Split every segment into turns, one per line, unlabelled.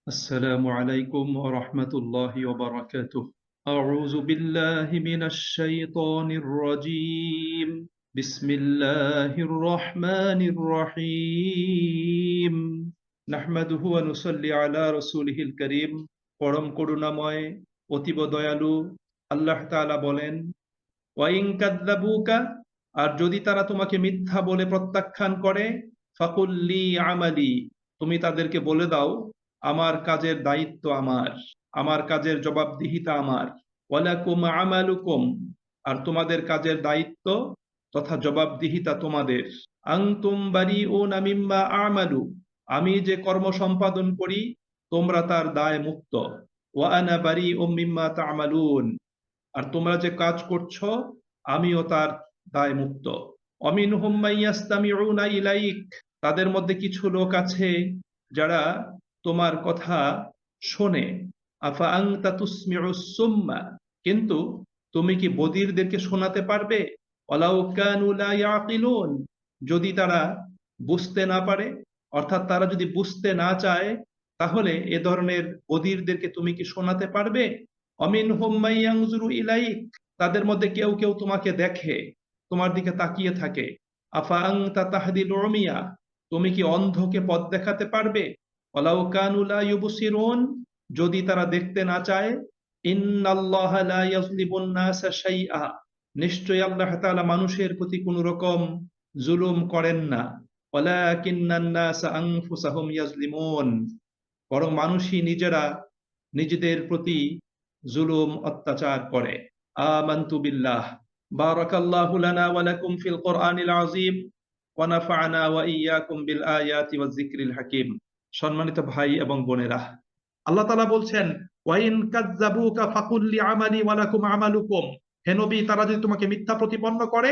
السلام عليكم ورحمة الله وبركاته. أعوذ بالله من الشيطان الرجيم. بسم الله الرحمن الرحيم. نحمده ونصلي على رسوله الكريم. পরম করুণাময় অতীব দয়ালু আল্লাহ তাআলা বলেন, ওয়াইন কাযযাবুকা, আর যদি তারা তোমাকে মিথ্যা বলে প্রত্যাখ্যান করে, ফাকুল্লি আমালি, তুমি তাদেরকে বলে দাও আমার কাজের দায়িত্ব আমার, আমার কাজের জবাবদিহিতা আমার। ওয়ালাকুম আমালুকুম, আর তোমাদের কাজের দায়িত্ব তথা জবাবদিহিতা তোমাদের। আনতুম বারিউনা মিম্মা আমালু, আমি যে কর্ম সম্পাদন করি তোমরা তার দায় মুক্ত। ওয়া আনা বারিউম মিম্মা তা'মালুন, আর তোমরা যে কাজ করছো আমিও তার দায় মুক্ত। অমিনহুম মাইয়াস্তামিউনা ইলাইক, তাদের মধ্যে কিছু লোক আছে যারা তোমার কথা শোনে। আফা আনতা তুসমিউস সুম্মা, কিন্তু তুমি কি বধিরদেরকে শোনাতে পারবে? ওয়ালাউ কানু লা ইয়াকিলুন, যদি তারা বুঝতে না পারে, অর্থাৎ তারা যদি বুঝতে না চায়, তাহলে এ ধরনের বধিরদেরকে তুমি কি শোনাতে পারবে? অমিনহুম মাইয়ানজুরু ইলাইক, তাদের মধ্যে কেউ কেউ তোমাকে দেখে, তোমার দিকে তাকিয়ে থাকে। আফা আনতা তাহদিল উমিয়া, তুমি কি অন্ধকে পথ দেখাতে পারবে? ওয়ালাউ কানু লা ইউবসিরুন, যদি তারা দেখতে না চায়। ইন্নাল্লাহা লা ইয়াজলিমুন নাসা শাইআ, নিশ্চয়ই আল্লাহ তাআলা মানুষের প্রতি কোনো রকম জুলুম করেন না। ওয়ালাকিন্নান নাসা আনফুসাহুম ইয়াজলিমুন, বরং মানুষই নিজেরা নিজেদের প্রতি জুলুম অত্যাচার করে। আমানতু বিল্লাহ। বারাকাল্লাহু লানা ওয়া লাকুম ফিল কোরআনিল আযীম ওয়া নাফা'না ওয়া ইয়্যাকুম বিল আয়াতি ওয়াজ যিকরিল হাকীম। সম্মানিত ভাই এবং বোনেরা, আল্লাহ তাআলা বলছেন, ওয়াইন কাযযাবুকা ফাকুল লিআমালি ওয়া লাকুম আমালুকুম, হে নবী, তারা যদি তোমাকে মিথ্যা প্রতিপন্ন করে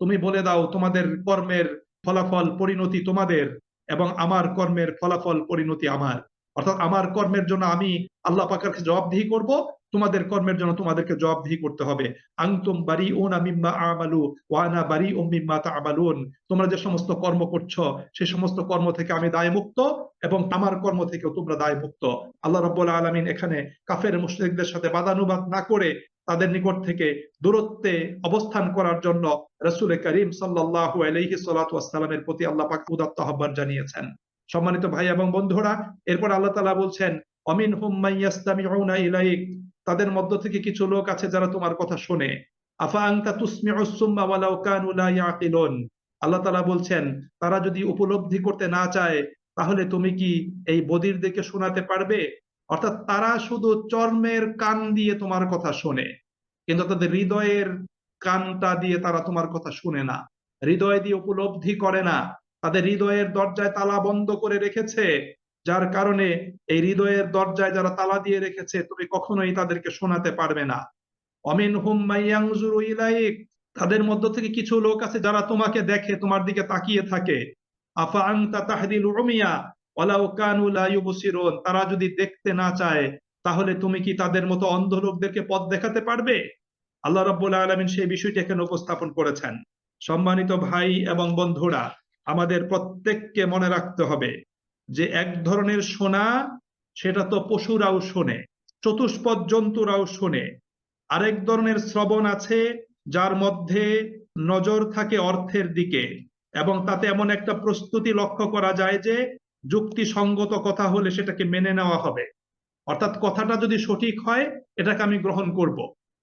তুমি বলে দাও তোমাদের কর্মের ফলাফল পরিণতি তোমাদের এবং আমার কর্মের ফলাফল পরিণতি আমার। অর্থাৎ আমার কর্মের জন্য আমি আল্লাহ পাকের কাছে জবাবদিহি করব, তোমাদের কর্মের জন্য তোমাদেরকে জবাবদিহি করতে হবে। আনতুম বারিউনা মিম্মা আমালু ওয়া আনা বারিউম মিম্মা তা'মালুন, তোমরা যে সমস্ত কর্ম করছো সেই সমস্ত কর্ম থেকে আমি দায়মুক্ত এবং আমার কর্ম থেকেও তোমরা দায়মুক্ত। আল্লাহ রাব্বুল আলামিন এখানে কাফের মুশরিকদের সাথে বাদানুবাদ না করে তাদের নিকট থেকে দূরত্বে অবস্থান করার জন্য রাসূল করিম সাল্লাল্লাহু আলাইহি সাল্লাতু ওয়াসসালামের প্রতি আল্লাহ পাক উদাত্ত আহ্বান জানিয়েছেন। সম্মানিত ভাই এবং বন্ধুরা, এরপর আল্লাহ তাআলা বলছেন, অমিনহুম মাইয়াস্তামিউনা ইলাইক, তাদের মধ্য থেকে কিছু লোক আছে যারা তোমার কথা শোনে। আফা আনতা তুসমিউস সুম্মা ওয়ালাউ কানু লা ইয়াকিলুন, আল্লাহ তাআলা বলছেন, তারা যদি উপলব্ধি করতে না চায় তাহলে তুমি কি এই বধিরদেরকে শোনাতে পারবে? অর্থাৎ তারা শুধু চর্মের কান দিয়ে তোমার কথা শোনে, কিন্তু তাদের হৃদয়ের কানটা দিয়ে তারা তোমার কথা শুনে না, হৃদয় দিয়ে উপলব্ধি করে না। তাদের হৃদয়ের দরজায় তালা বন্ধ করে রেখেছে, যার কারণে এই হৃদয়ের দরজায় যারা তালা দিয়ে রেখেছে তুমি কখনোই তাদেরকে শোনাতে পারবে না। অমিনহুম মাইয়ানজুরু ইলাইক, তাদের মধ্য থেকে কিছু লোক আছে যারা তোমাকে দেখে, তোমার দিকে তাকিয়ে থাকে। আফা আনতা তাহদিল উমিয়া ওয়ালাউ কানু লা ইউবসিরুন, তারা যদি দেখতে না চায় তাহলে তুমি কি তাদের মতো অন্ধ লোকদেরকে পথ দেখাতে পারবে? আল্লাহ রাব্বুল আলামিন সেই বিষয়টি এখানে উপস্থাপন করেছেন। সম্মানিত ভাই এবং বন্ধুরা, আমাদের প্রত্যেককে মনে রাখতে হবে যে এক ধরনের শোনা সেটা তো পশুরাও শোনে, চতুষ্পদ জন্তুরাও শোনে। আরেক ধরনের শ্রবণ আছে যার মধ্যে নজর থাকে অর্থের দিকে, এবং তাতে এমন একটা প্রস্তুতি লক্ষ্য করা যায় যে যুক্তিসঙ্গত কথা হলে সেটাকে মেনে নেওয়া হবে, অর্থাৎ কথাটা যদি সঠিক হয় এটাকে আমি গ্রহণ করব।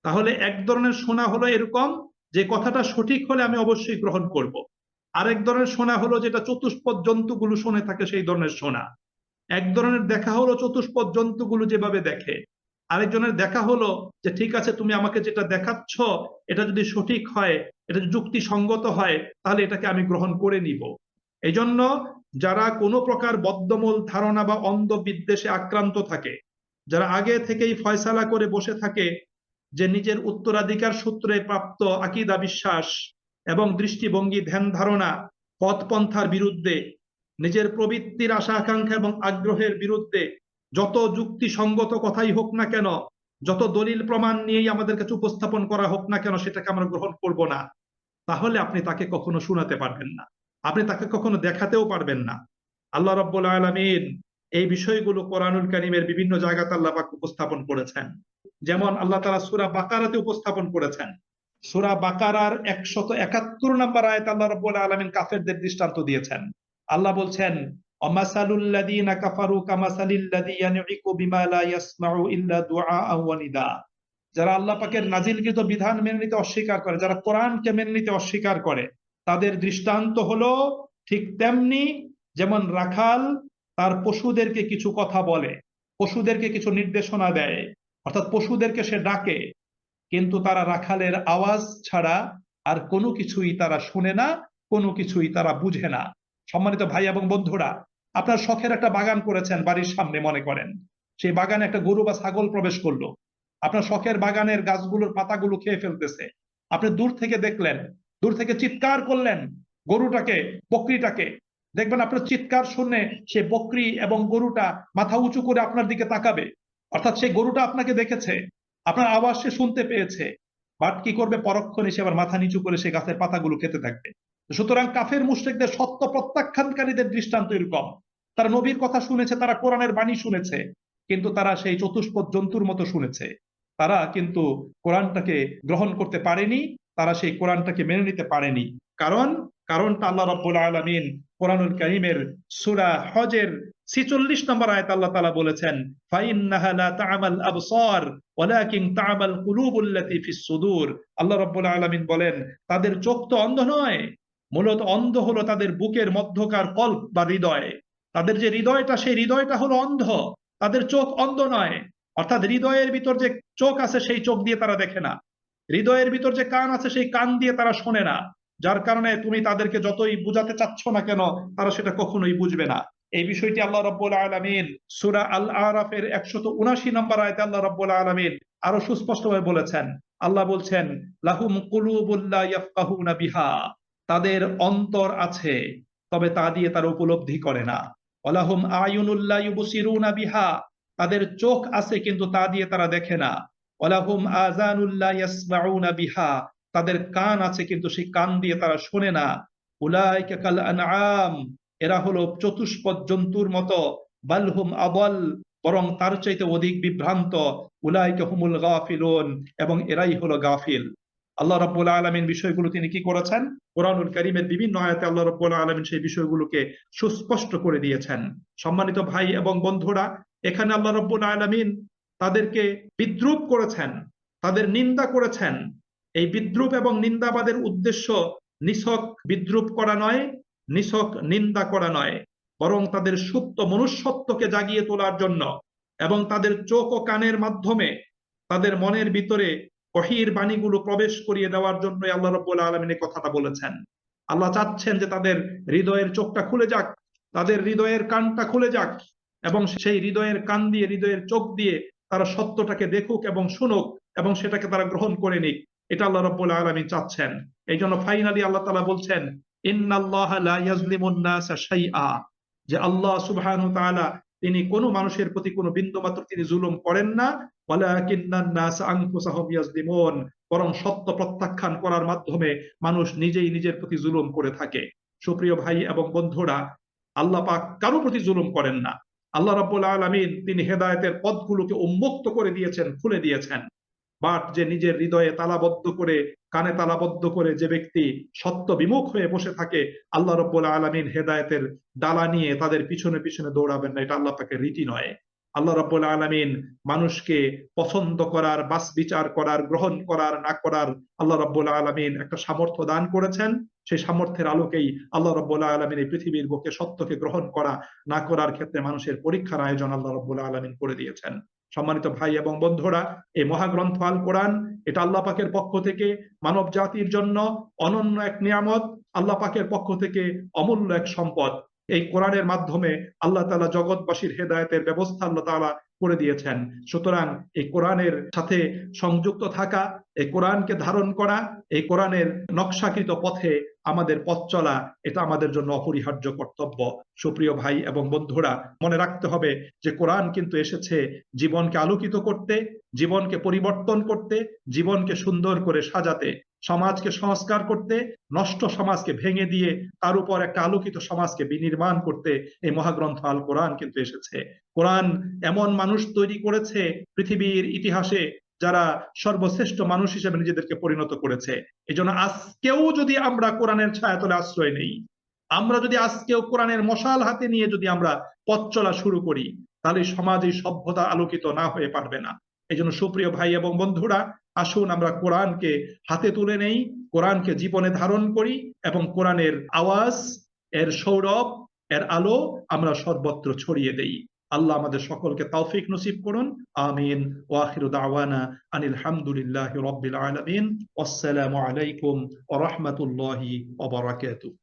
তাহলে এক ধরনের শোনা হলো এরকম যে কথাটা সঠিক হলে আমি অবশ্যই গ্রহণ করব। আরেক ধরনের শোনা হলো যেটা চতুষ্পদ জন্তুগুলো শুনে থাকে সেই ধরনের শোনা। এক ধরনের দেখা হলো চতুষ্পদ জন্তুগুলো যেভাবে দেখে, আরেকজনের দেখা হলো যে ঠিক আছে তুমি আমাকে যেটা দেখাচ্ছ এটা যদি সঠিক হয়, এটা যদি যুক্তিসঙ্গত হয়, তাহলে এটাকে আমি গ্রহণ করে নিব। এই জন্য যারা কোনো প্রকার বদ্ধমূল ধারণা বা অন্ধ বিদ্বেষে আক্রান্ত থাকে, যারা আগে থেকেই ফয়সালা করে বসে থাকে যে নিজের উত্তরাধিকার সূত্রে প্রাপ্ত আকীদা বিশ্বাস এবং দৃষ্টিভঙ্গি ধ্যান ধারণা পথপন্থার বিরুদ্ধে, নিজের প্রবৃত্তির আশা আকাঙ্ক্ষা এবং আগ্রহের বিরুদ্ধে যত যুক্তিসঙ্গত কথাই হোক না কেন, যত দলিল প্রমাণ নিয়েই আমাদের কাছে উপস্থাপন করা হোক না কেন, সেটাকে আমরা গ্রহণ করব না, তাহলে আপনি তাকে কখনো শোনাতে পারবেন না, আপনি তাকে কখনো দেখাতেও পারবেন না। আল্লাহ রাব্বুল আলামিন এই বিষয়গুলো কোরআনুল কারীমের বিভিন্ন জায়গাতে আল্লাহ পাক উপস্থাপন করেছেন। যেমন আল্লাহ তাআলা সূরা বাকারাতে উপস্থাপন করেছেন। সূরা বাকারার 171 নম্বর আয়াতে আল্লাহ রাব্বুল আলামিন কাফেরদের দৃষ্টান্ত দিয়েছেন। আল্লাহ বলছেন, অমাসালুল লাযীনা কাফারু কামাসালিল লাযী ইয়ানঈকু বিমা লা ইয়াসমাউ ইল্লা দুআআ ওয়া নিদা। যারা আল্লাহ পাকের নাজিলকৃত বিধান মেনে নিতে অস্বীকার করে, যারা কোরআনকে মেনে নিতে অস্বীকার করে, তাদের দৃষ্টান্ত হলো ঠিক তেমনি যেমন রাখাল তার পশুদেরকে কিছু কথা বলে, পশুদেরকে কিছু নির্দেশনা দেয়, অর্থাৎ পশুদেরকে সে ডাকে, কিন্তু তারা রাখালের আওয়াজ ছাড়া আর কোনো কিছুই তারা শুনে না, কোনো কিছুই তারা বুঝে না। সম্মানিত ভাই এবং বন্ধুরা, আপনার শখের একটা বাগান করেছেন বাড়ির সামনে, মনে করেন সেই বাগানে একটা গরু বা ছাগল প্রবেশ করলো, আপনার শখের বাগানের গাছগুলোর পাতাগুলো খেয়ে ফেলতেছে। আপনি দূর থেকে দেখলেন, দূর থেকে চিৎকার করলেন গরুটাকে, বকরিটাকে, দেখবেন আপনার চিৎকার শুনে সে বকরি এবং গরুটা মাথা উঁচু করে আপনার দিকে তাকাবে, অর্থাৎ সেই গরুটা আপনাকে দেখেছে, আপনার আওয়াজ সে শুনতে পেয়েছে। বাট কি করবে? পরক্ষণে সে আবার মাথা নিচু করে সে গাছের পাতাগুলো খেতে থাকবে। সুতরাং কাফের মুশরিকদের সত্য প্রত্যাখ্যানকারীদের দৃষ্টান্ত এরকম। তারা নবীর কথা শুনেছে, তারা কোরআনের বাণী শুনেছে, কিন্তু তারা সেই চতুষ্পদ জন্তুর মতো শুনেছে। তারা কিন্তু কোরআনটাকে গ্রহণ করতে পারেনি, তারা সেই কোরআনটাকে মেনে নিতে পারেনি। কারণটা আল্লাহ রাব্বুল আলামিন কোরআনুল কারীমের সূরা হজের 46 নম্বর আয়াতে আল্লাহ তাআলা বলেছেন, ফাইন্নাহা লা তা'মাল আবসার ওয়ালাকিন তা'মাল কুলুবুল্লাতী ফিস সুদূর। আল্লাহ রাব্বুল আলামিন বলেন, তাদের চোখ তো অন্ধ নয়, মূলত অন্ধ হলো তাদের বুকের মধ্যকার কল্প বা হৃদয়। তাদের যে হৃদয়টা, সেই হৃদয়টা হলো অন্ধ, তাদের চোখ অন্ধ নয়। অর্থাৎ হৃদয়ের ভিতর যে চোখ আছে সেই চোখ দিয়ে তারা দেখে না, হৃদয়ের ভিতর যে কান আছে সেই কান দিয়ে তারা শোনে না। যার কারণে তুমি তাদেরকে যতই বুঝাতে চাচ্ছ না কেন, তারা সেটা কখনোই বুঝবে না। এই বিষয়টি আল্লাহ রাব্বুল আলামিন সূরা আল আরাফের 179 নম্বর আয়াতে আল্লাহ রাব্বুল আলামিন আরো সুস্পষ্টভাবে বলেছেন। আল্লাহ বলছেন, লাহুম কুলুবুল লা ইয়াফকাহুনা বিহা, তাদের অন্তর আছে তবে তা দিয়ে তারা উপলব্ধি করে না। ওয়ালাহুম আয়ুনুল লা ইউবসিরুনা বিহা, তাদের চোখ আছে কিন্তু তা দিয়ে তারা দেখে না। ওয়ালাহুম আযানুল লা ইয়াসমাউনা বিহা, তাদের কান আছে কিন্তু সেই কান দিয়ে তারা শোনে না। উলাইকা কাল আনআম, এরা হলো চতুষ্পদ জন্তুর মতো। বালহুম আদাল, বরং তার চাইতে অধিক বিভ্রান্ত। উলাইকা হুমুল গাফিলুন, এবং এরাই হলো গাফিল। আল্লাহ রাব্বুল আলামিন বিষয়গুলো তিনি কি করেছেন? কোরআনুল কারীমের বিভিন্ন আয়াতে আল্লাহ রাব্বুল আলামিন সেই বিষয়গুলোকে সুস্পষ্ট করে দিয়েছেন। সম্মানিত ভাই এবং বন্ধুরা, এখানে আল্লাহ রাব্বুল আলামিন তাদেরকে বিদ্রূপ করেছেন, তাদের নিন্দা করেছেন। এই বিদ্রূপ এবং নিন্দাবাদের উদ্দেশ্য নিছক বিদ্রূপ করা নয়, নিছক নিন্দা করা নয়, বরং তাদের সুপ্ত মনুষ্যত্বকে জাগিয়ে তোলার জন্য এবং তাদের চোখ ও কানের মাধ্যমে তাদের মনের ভিতরে ওহীর বাণীগুলো প্রবেশ করিয়ে দেওয়ার জন্য আল্লাহ রাব্বুল আলামিন এই কথাটা বলেছেন। আল্লাহ চাচ্ছেন যে তাদের হৃদয়ের চোখটা খুলে যাক, তাদের হৃদয়ের কানটা খুলে যাক, এবং সেই হৃদয়ের কান দিয়ে, হৃদয়ের চোখ দিয়ে তারা সত্যটাকে দেখুক এবং শুনুক এবং সেটাকে তারা গ্রহণ করে নিক। এটা আল্লাহ রাব্বুল আলামিন চাচ্ছেন। এই জন্য ফাইনালি আল্লাহ তাআলা বলছেন, ইন্নাল্লাহা লা ইয়াজলিমুন নাসা শাইআ, যে আল্লাহ সুবহানাহু ওয়া তাআলা তিনি কোনো মানুষের প্রতি কোনো বিন্দুমাত্র তিনি জুলুম করেন না। ওয়ালাকিন্নান নাস আনফুসাহুম ইয়াজলিমুন, বরং সত্য প্রত্যাখ্যান করার মাধ্যমে মানুষ নিজেই নিজের প্রতি জুলুম করে থাকে। সুপ্রিয় ভাই এবং বন্ধুরা, আল্লাহ পাক কারো প্রতি জুলুম করেন না। আল্লাহ রাব্বুল আলামিন তিনি হেদায়েতের পথগুলোকে উন্মুক্ত করে দিয়েছেন, খুলে দিয়েছেন। বাট যে নিজের হৃদয়ে তালাবদ্ধ করে, কানে তালাবদ্ধ করে যে ব্যক্তি সত্য বিমুখ হয়ে বসে থাকে, আল্লাহ রাব্বুল আলামিন হেদায়েতের ডালা নিয়ে তাদের পিছনে পিছনে দৌড়াবেন না, এটা আল্লাহ পাকের রীতি নয়। আল্লাহ রাব্বুল আলামিন মানুষকে পছন্দ করার, বাস বিচার করার, গ্রহণ করার, না করার আল্লাহ রাব্বুল আলামিন একটা সামর্থ্য দান করেছেন। সেই সামর্থ্যের আলোকেই আল্লাহ রাব্বুল আলামিন এই পৃথিবীর বুকে সত্যকে গ্রহণ করা, না করার ক্ষেত্রে মানুষের পরীক্ষার আয়োজন আল্লাহ রাব্বুল আলামিন করে দিয়েছেন। সম্মানিত ভাই এবং বন্ধুরা, এই মহাগ্রন্থ আল কোরআন, এটা আল্লাহ পাকের পক্ষ থেকে মানব জাতির জন্য অনন্য এক নিয়ামত, আল্লাহ পাকের পক্ষ থেকে অমূল্য এক সম্পদ। এই কোরআনের মাধ্যমে আল্লাহ তাআলা জগৎবাসীর হেদায়েতের ব্যবস্থা আল্লাহ তাআলা করে দিয়েছেন। সুতরাং এই কোরআনের সাথে সংযুক্ত থাকা, এই কোরআনকে ধারণ করা, এই কোরআনের নকশাকৃত পথে আমাদের পথ চলা, এটা আমাদের জন্য অপরিহার্য কর্তব্য। সুপ্রিয় ভাই এবং বন্ধুরা, মনে রাখতে হবে যে কোরআন কিন্তু এসেছে জীবনকে আলোকিত করতে, জীবনকে পরিবর্তন করতে, জীবনকে সুন্দর করে সাজাতে। সমাজকে সংস্কার করতে, নষ্ট সমাজকে ভেঙে দিয়ে তার উপর একটা আলোকিত সমাজকে বিনির্মাণ করতে এই মহাগ্রন্থ আল কোরআন কিন্তু এসেছে। কোরআন এমন মানুষ তৈরি করেছে পৃথিবীর ইতিহাসে যারা সর্বশ্রেষ্ঠ মানুষ হিসেবে নিজেদেরকে পরিণত করেছে। এই জন্য আজকেও যদি আমরা কোরআনের ছায়াতলে আশ্রয় নেই, আমরা যদি আজকেও কোরআনের মশাল হাতে নিয়ে যদি আমরা পথ চলা শুরু করি, তাহলে সমাজে সভ্যতা আলোকিত না হয়ে পারবে না। এই জন্য সুপ্রিয় ভাই এবং বন্ধুরা, আসুন আমরা কোরআনকে হাতে তুলে নেই, কোরআনকে জীবনে ধারণ করি এবং কোরআনের আওয়াজ, এর সৌরভ, এর আলো আমরা সর্বত্র ছড়িয়ে দেই। আল্লাহ আমাদের সকলকে তৌফিক নসিব করুন। আমিন। ওয়া আখিরু দাওয়ানা আনিল হামদুলিল্লাহি রাব্বিল আলামিন। আসসালামু আলাইকুম ওয়া রাহমাতুল্লাহি ওয়া বারাকাতুহু।